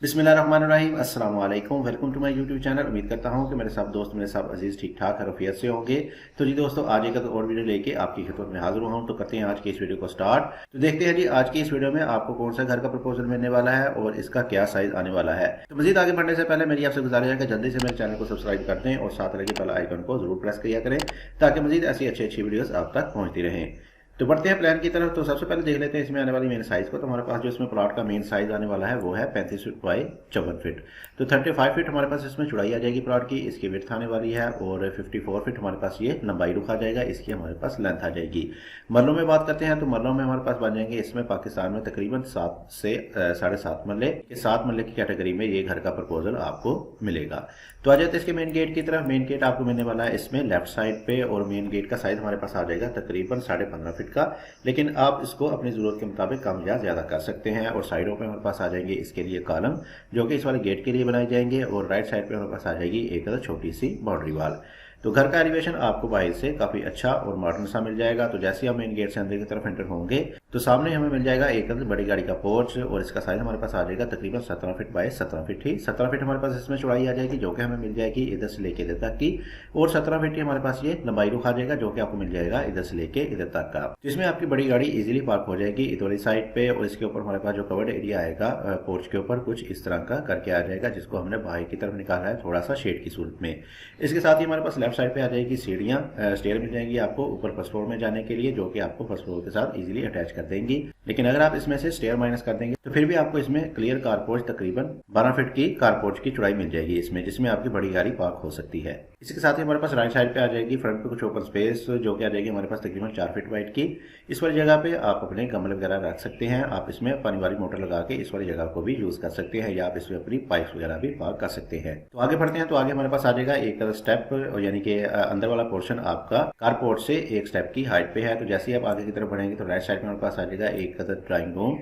बिस्मिल्लाहिर्रहमानिर्रहीम अस्सलाम वालेकुम। Welcome to my YouTube channel. उम्मीद करता हूं कि मेरे सब दोस्त मेरे सब अजीज ठीक ठाक खैरियत से होंगे। तो जी दोस्तों, आज एक और वीडियो लेके आपकी खिदमत में हाजिर हुआ हूं। तो करते हैं आज की इस वीडियो को स्टार्ट। तो देखते हैं जी आज की इस वीडियो में आपको कौन सा घर का प्रपोजल मिलने वाला है और इसका क्या साइज आने वाला है। तो मजीद आगे बढ़ने से पहले मेरी आपसे गुजारिश है कि जल्दी से मेरे चैनल को सब्सक्राइब कर दें और साथ लगे बेल आइकन को जरूर प्रेस किया करें ताकि मजीद ऐसी अच्छी वीडियोस आप तक पहुंचती रहें। तो बढ़ते हैं प्लान की तरफ। तो सबसे पहले देख लेते हैं इसमें आने वाली मेन साइज को। तो हमारे पास जो इसमें प्लॉट का मेन साइज आने वाला है वो है 35 फीट बाई 54 फीट। तो 35 फीट हमारे पास इसमें चौड़ाई आ जाएगी प्लॉट की, इसकी विड्थ आने वाली है, और 54 फीट हमारे पास ये लंबाई रुख आ जाएगा, इसकी हमारे पास लेंथ आ जाएगी। मरलों में बात करते हैं तो मरलों में हमारे पास बन जाएंगे इसमें पाकिस्तान में तकरीबन 7 से 7.5 मरले। 7 मरले की कैटेगरी में ये घर का प्रपोजल आपको मिलेगा। तो आ जाते हैं इसके मेन गेट की तरफ। मेन गेट आपको मिलने वाला है इसमें लेफ्ट साइड पे, और मेन गेट का साइज हमारे पास आ जाएगा तकरीबन 15.5 फीट का, लेकिन आप इसको अपनी जरूरत के मुताबिक कम या ज्यादा कर सकते हैं। और साइडों पे हमारे पास आ जाएंगे इसके लिए कॉलम जो कि इस वाले गेट के लिए बनाए जाएंगे, और राइट साइड पे हमारे पास आ जाएगी एक छोटी सी बाउंड्री वाल। तो घर का एलिवेशन आपको बाहर से काफी अच्छा और मॉडर्न सा मिल जाएगा। तो जैसे हम मेन गेट से अंदर की तरफ एंटर होंगे तो सामने हमें मिल जाएगा एक बड़ी गाड़ी का पोर्च, और इसका साइज हमारे पास आ जाएगा तकरीबन 17 feet by 17 feet he. 17 feet हमारे पास इसमें चौड़ाई आ जाएगी जो कि हमें मिल जाएगी इधर से लेके इधर तक की, और 17 फीट ही हमारे पास ये लंबाई रुख आ जाएगा जो कि आपको मिल जाएगा इधर से लेके इधर तक का। जिसमें आपकी बड़ी गाड़ी इजीली पार्क हो जाएगी इधर वाली साइड पे, और इसके ऊपर हमारे पास जो कवर्ड एरिया आएगा पोर्च के ऊपर कुछ इस तरह का करके आ जाएगा, जिसको हमने बाहर की तरफ निकाला है थोड़ा सा शेड की सूरत में। इसके साथ ही हमारे पास लेफ्ट साइड पे आ जाएगी सीढ़ियां, स्टेयर मिल जाएंगी आपको ऊपर फर्स्ट फ्लोर में जाने के लिए, जो कि आपको फर्स्ट फ्लोर के साथ इजीली अटैच कर देंगी। लेकिन अगर आप इसमें से स्टेयर माइनस कर देंगे तो फिर भी आपको इसमें क्लियर कारपोर्च तकरीबन 12 फीट की कारपोर्च की चौड़ाई मिल जाएगी इसमें, जिसमें आपकी बड़ी गाड़ी पार्क हो सकती है। इसके साथ ही हमारे पास राइट साइड पे आ जाएगी फ्रंट पे कुछ ओपन स्पेस जो कि आ जाएगी हमारे पास तकरीबन 4 फीट वाइड की। इस वाली जगह पे आप अपने गमले वगैरह रख सकते हैं। आप इसमें पानी वाली मोटर लगा के इस वाली जगह को भी यूज कर सकते हैं, या आप इसमें अपनी पाइप वगैरह भी पार्क कर सकते हैं। तो आगे बढ़ते हैं। तो आगे हमारे पास आ जाएगा एक स्टेप, यानी कि अंदर वाला पोर्शन आपका कारपोर्ट से एक स्टेप की हाइट पे है। तो जैसे ही आप आगे की तरफ बढ़ेंगे तो राइट साइड में हमारे पास आ जाएगा एक ड्राइंग रूम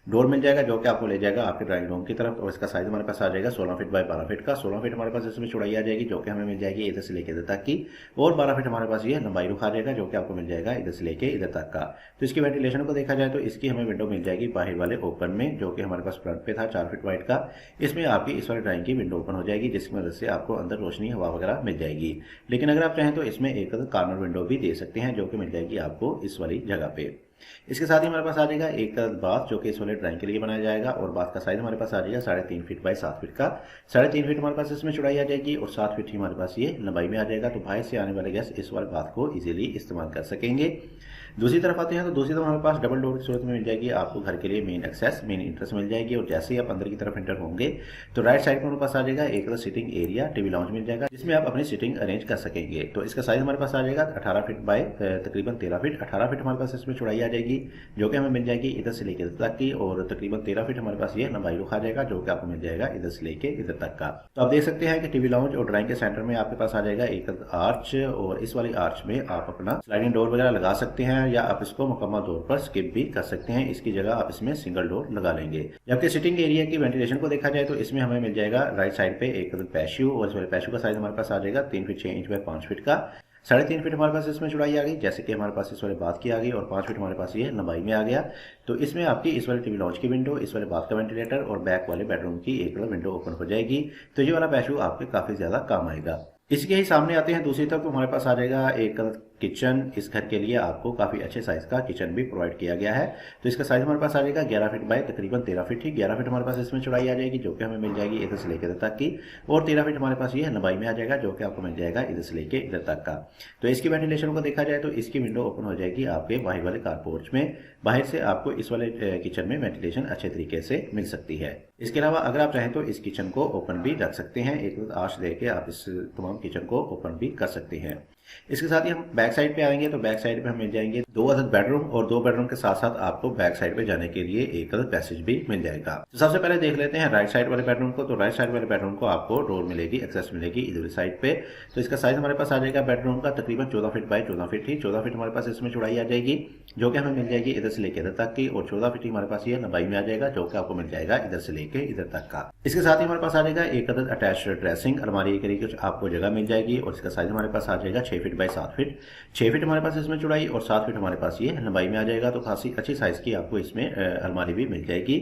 डोर मिल जाएगा जो कि आपको ले जाएगा आपके ड्राइंग रूम की तरफ, और इसका साइज हमारे पास आ जाएगा 16 फीट बाय 12 फीट का। 16 फीट हमारे पास इसमें चौड़ाई आ जाएगी जो कि हमें मिल जाएगी इधर से लेके इधर तक की, और 12 फीट हमारे पास ये लंबाई रुख आ जाएगा जो कि आपको मिल जाएगा इधर से लेके इधर तक का। तो इसकी वेंटिलेशन को देखा जाए तो इसकी हमें विंडो मिल जाएगी बाहर वाले ओपन में, जो कि हमारे पास फ्रंट पे था 4 फीट वाइड का। इसमें आपकी इस वाले ड्राइंग की विंडो ओपन हो जाएगी, जिसकी वजह से आपको अंदर रोशनी हवा वगैरह मिल जाएगी। लेकिन अगर आप चाहें तो इसमें एक कॉर्नर विंडो भी दे सकते हैं जो कि मिल जाएगी आपको इस वाली जगह पे। इसके साथ ही हमारे पास आ जाएगा एक बाथ जो कि इस वाले ड्राइंग के लिए बनाया जाएगा, और बाथ का साइज हमारे पास आ जाएगा 3.5 फीट बाय 7 फीट का। 3.5 फीट हमारे पास इसमें चौड़ाई आ जाएगी, और 7 फीट ही हमारे पास ये लंबाई में आ जाएगा। तो बाहर से आने वाले गेस्ट इस वाले बाथ को इजीली इस्तेमाल कर सकेंगे। दूसरी तरफ आते हैं तो दूसरी तरफ हमारे पास डबल डोर की सूरत में मिल जाएगी आपको घर के लिए मेन एक्सेस मेन इंट्रेंस मिल जाएगी। और जैसे ही आप अंदर की तरफ एंटर होंगे तो राइट साइड में हमारे पास आ जाएगा एक सिटिंग एरिया टीवी लाउंज मिल जाएगा, जिसमें आप अपनी सिटिंग अरेंज कर सकेंगे। तो इसका साइज हमारे पास आ जाएगा 18 फीट बाय तकरीबन 13 फीट। 18 फीट हमारे पास इसमें चौड़ाई आ जाएगी जो कि हमें मिल जाएगी इधर से लेकर इधर तक की, और तकरीबन 13 फीट हमारे पास ये लंबाई रुख आ जाएगा जो कि आपको मिल जाएगा इधर से लेके इधर तक का। तो आप देख सकते हैं कि टीवी लाउंज और ड्राइंग के सेंटर में आपके पास आ जाएगा एक आर्च, और इस वाली आर्च में आप अपना स्लाइडिंग डोर वगैरह लगा सकते हैं, या आप इसको मुकम्मल तौर पर स्किप भी कर सकते हैं। इसकी जगह आप इसमें सिंगल डोर लगा लेंगे। जबकि सिटिंग एरिया की वेंटिलेशन को देखा जाए तो इसमें हमें मिल जाएगा राइट साइड पे एक पैशू, और इस वाले पैशू का साइज हमारे पास आ जाएगा 3 फीट 6 इंच बाय 5 फीट का। 3.5 फीट हमारे पास इसमें चौड़ाई आ गई, जैसे कि हमारे पास इस वाले बाथ की आ गई, और 5 फीट हमारे पास ये लंबाई में आ गया। तो इसमें आपकी इस वाले टीवी लॉन्च की विंडो, इस वाले बाथ का वेंटिलेटर और बैक वाले बेडरूम की एक विंडो ओपन हो जाएगी। तो ये वाला पैशू आपके काफी ज्यादा काम आएगा। इसके ही सामने आते हैं दूसरी तरफ, तो हमारे पास आ जाएगा एक किचन। इस घर के लिए आपको काफी अच्छे साइज का किचन भी प्रोवाइड किया गया है। तो इसका साइज हमारे पास आ जाएगा 11 फीट बाय तकरीबन 13 फीट ही। 11 फीट हमारे पास इसमें चौड़ाई आ जाएगी जो कि हमें मिल जाएगी इधर से लेकर इधर तक की, और 13 फीट हमारे पास ये लंबाई में आ जाएगा जो कि आपको मिल जाएगा इधर से लेकर इधर तक का। तो इसकी वेंटिलेशन को देखा जाए तो इसकी विंडो ओपन हो जाएगी आपके बाहर वाले कारपोर्च में। बाहर से आपको इस वाले किचन में वेंटिलेशन अच्छे तरीके से मिल सकती है। इसके अलावा अगर आप चाहें तो इस किचन को ओपन भी रख सकते हैं, एक आर्च देके आप इस तमाम किचन को ओपन भी कर सकते हैं। इसके साथ ही हम बैक साइड पे आएंगे तो बैक साइड पे हम मिल जाएंगे 2 अदद बेडरूम, और 2 बेडरूम के साथ साथ आपको बैक साइड पे जाने के लिए एक अदद पैसेज भी मिल जाएगा। तो सबसे पहले देख लेते हैं राइट साइड वाले बेडरूम को। तो राइट साइड वाले बेडरूम को आपको डोर मिलेगी, एक्सेस मिलेगी इधर साइड पे। तो इसका साइज हमारे पास आ जाएगा बेडरूम का तकरीबन 14 feet by 14 feet he. 14 feet हमारे पास इसमें चौड़ाई आ जाएगी जो कि हमें मिल जाएगी इधर से लेकर इधर तक की, और 14 फीट हमारे पास ये लंबाई में आ जाएगा जो कि आपको मिल जाएगा इधर से लेकर इधर तक का। इसके साथ ही हमारे पास आ जाएगा एक अदद अटैच्ड ड्रेसिंग अलमारी के लिए आपको जगह मिल जाएगी, और इसका साइज हमारे पास आ जाएगा 6 फीट बाय 7 फीट। 6 फीट हमारे पास इसमें चौड़ाई, और 7 फीट हमारे पास ये लंबाई में आ जाएगा। तो खासी अच्छी साइज की आपको इसमें अलमारी भी मिल जाएगी।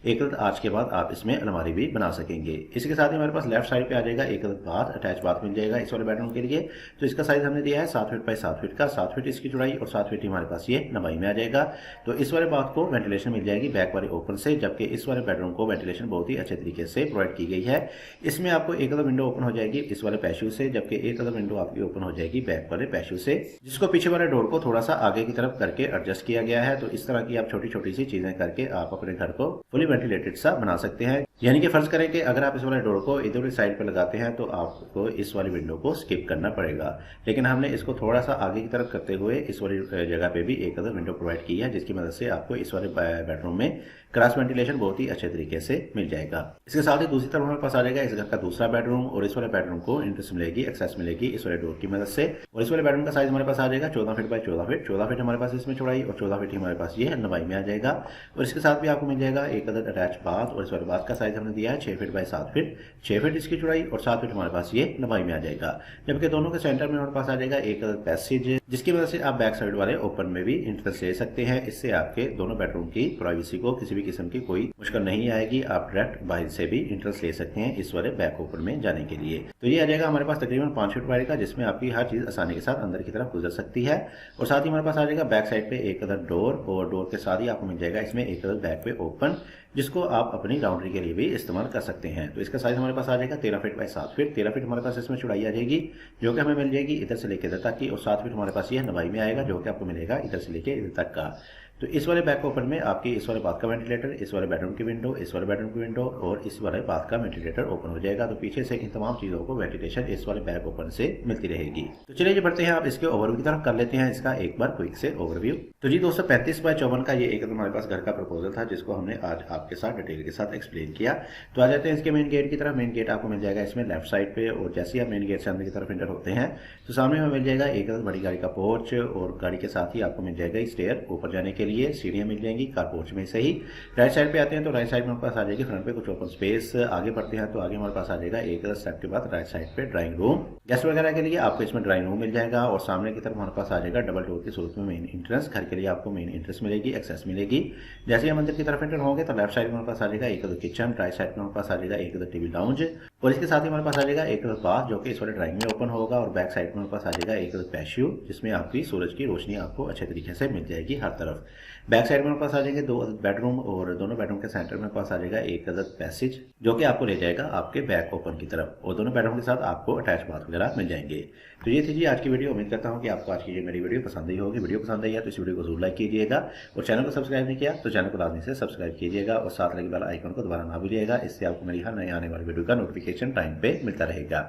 एक अदद आर्च के बाद आप इसमें अलमारी भी बना सकेंगे। इसके साथ ही हमारे पास लेफ्ट साइड पे आ जाएगा एक अदद बाथ, अटैच बाथ मिल जाएगा इस वाले बेडरूम के लिए। तो इसका साइज हमने दिया है 7 फीट बाई 7 फीट का, 7 फीट इसकी चौड़ाई और 7 फीट हमारे पास ये लंबाई में आ जाएगा। तो इस वाले बाथ को वेंटिलेशन मिल जाएगी बैक वाले ओपन से, जबकि इस वाले बेडरूम को वेंटिलेशन बहुत ही अच्छे तरीके से प्रोवाइड की गई है। इसमें आपको एक अदद विंडो ओपन हो जाएगी इस वाले पैशियो से, जबकि एक अदद विंडो आपकी ओपन हो जाएगी बैक वाले पैशियो से, जिसको पीछे वाले डोर को थोड़ा सा आगे की तरफ करके एडजस्ट किया गया है। तो इस तरह की आप छोटी छोटी सी चीजें करके आप अपने घर को फुली वेंटिलेटेड सा बना सकते हैं। यानी कि फर्ज करें कि अगर आप इस वाले डोर को इधर वाली साइड पर लगाते हैं तो आपको इस वाली विंडो को स्किप करना पड़ेगा, लेकिन हमने इसको थोड़ा सा आगे की तरफ करते हुए इस वाली जगह पे भी एक अदर विंडो प्रोवाइड की है, जिसकी मदद से आपको इस वाले बेडरूम में क्रॉस वेंटिलेशन बहुत ही अच्छे तरीके से मिल जाएगा। इसके साथ ही दूसरी तरफ हमारे पास आ जाएगा इस घर का दूसरा बेडरूम, और इस वाले बेडरूम को एंट्रेंस मिलेगी, एक्सेस मिलेगी इस वाले डोर की मदद से। और इस वाले बेडरूम का साइज हमारे पास आ जाएगा 14 फीट बाई 14 फीट, 14 फीट हमारे पास इसमें चौड़ाई और 14 फीट हमारे पास ये लंबाई में आ जाएगा। और इसके साथ भी आपको मिल जाएगा एक अदर अटैच बाथ, और इस वाले बाथ का साइज हमने दिया है 6 फीट बाई 7 फीट, 6 फीट इसकी चौड़ाई और 7 फीट हमारे पास ये लंबाई में आ जाएगा। जबकि दोनों के सेंटर में हमारे पास आ जाएगा एक अदर पैसेज, जिसकी वजह से आप बैक साइड वाले ओपन में भी एंट्रेंस ले सकते हैं। इससे आपके दोनों बेडरूम की प्राइवेसी को किसी भी किस्म की कोई मुश्किल नहीं आएगी, आप डायरेक्ट बाहर से भी एंट्रेंस ले सकते हैं इस वाले बैक ओपन में जाने के लिए। तो ये आ जाएगा हमारे पास तकरीबन 5 फीट वाले का, जिसमें आपकी हर चीज आसानी के साथ अंदर की तरफ गुजर सकती है। और साथ ही हमारे पास आ जाएगा बैक साइड पे एक अदर डोर, और डोर के साथ ही आपको मिल जाएगा इसमें एक अदर बैक पे ओपन, जिसको आप अपनी लाउंड्री के लिए भी इस्तेमाल कर सकते हैं। तो इसका साइज हमारे पास आ जाएगा 13 फीट बाई 7 फीट, 13 फीट हमारे पास इसमें चौड़ाई आ जाएगी, जो कि हमें मिल जाएगी इधर से लेकर इधर तक की, और 7 फीट हमारे पास ये लंबाई में आएगा, जो कि आपको मिलेगा इधर से लेकर इधर तक का। तो इस वाले बैक ओपन में आपकी इस वाले बाथ का वेंटिलेटर, इस वाले बेडरूम की विंडो, इस वाले बेडरूम की विंडो और इस वाले बाथ का वेंटिलेटर ओपन हो जाएगा। तो पीछे से इन तमाम चीजों को वेंटिलेशन इस वाले बैक ओपन से मिलती रहेगी। तो चलिए जी बढ़ते हैं, आप इसके ओवरव्यू की तरफ कर लेते हैं इसका एक बार क्विक से ओवरव्यू। तो जी दोस्तों 35 बाय 54 का ये एक हमारे पास घर का प्रपोजल था, जिसको हमने आज आपके साथ डिटेल के साथ एक्सप्लेन किया। तो आ जाते हैं इसके मेन गेट की तरफ। मेन गेट आपको मिल जाएगा इसमें लेफ्ट साइड पे, और जैसे ही आप मेन गेट से अंदर की तरफ एंटर होते हैं तो सामने में मिल जाएगा एक बड़ी गाड़ी का पोर्च, और गाड़ी के साथ ही आपको मिल जाएगा स्टेयर ऊपर जाने के लिए, सीढ़ियां मिल जाएंगी कार पोर्च में से ही। राइट साइड पे आते हैं तो राइट साइड में हमारे पास आ जाएगी फ्रंट पे कुछ ओपन स्पेस। आगे बढ़ते हैं तो आगे हमारे पास आ जाएगा एक स्टेप के बाद राइट साइड पे ड्राइंग रूम, गेस्ट वगैरह के लिए आपको इसमें ड्राइंग रूम मिल जाएगा। और सामने की तरफ हमारे पास आ जाएगा डबल डोर की सूरत में मेन एंट्रेंस, घर के लिए आपको मेन एंट्रेंस मिलेगी, एक्सेस मिलेगी। जैसे ही हम मंदिर की तरफ एंटर होंगे तो लेफ्ट साइड में हमारे पास आ जाएगा एक किचन, राइट साइड में हमारे पास आ जाएगा एक टीवी लाउंज, और इसके साथ ही हमारे पास आ जाएगा एक बाथ, जो कि इस वाले ड्राइंग में ओपन होगा। और बैक साइड में हमारे पास आ जाएगा एक पैशियो, जिसमें आपकी सूरज की रोशनी आपको अच्छे तरीके से मिल जाएगी हर तरफ। बैक साइड में हमारे पास आ जाएंगे 2 बेडरूम, और दोनों बेडरूम के सेंटर में पास आ जाएगा एक अदद पैसेज, जो कि आपको ले जाएगा आपके बैक ओपन की तरफ, और दोनों बेडरूम के साथ आपको अटैच बाथ वगैरह मिल जाएंगे। तो ये थी जी आज की वीडियो। उम्मीद करता हूँ कि आपको आज की ये मेरी वीडियो पसंद आई होगी। वीडियो पसंद आई है तो इस वीडियो को जरूर लाइक कीजिएगा, और चैनल को सब्सक्राइब नहीं किया तो चैनल को लाजमी से सब्सक्राइब कीजिएगा, और साथ लगे बेल आइकन को दोबारा ना भूलिएगा। इससे आपको मेरी हर नई आने वाली वीडियो का नोटिफिकेशन टाइम पे मिलता रहेगा।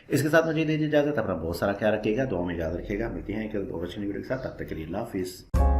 इसके साथ मुझे दीजिए इजाजत, अपना बहुत सारा ख्याल रखिएगा, दुआ में याद रखिएगा। मिलती हैं एक और अच्छी वीडियो के साथ, तब तक के लिए अल्लाह हाफिज़।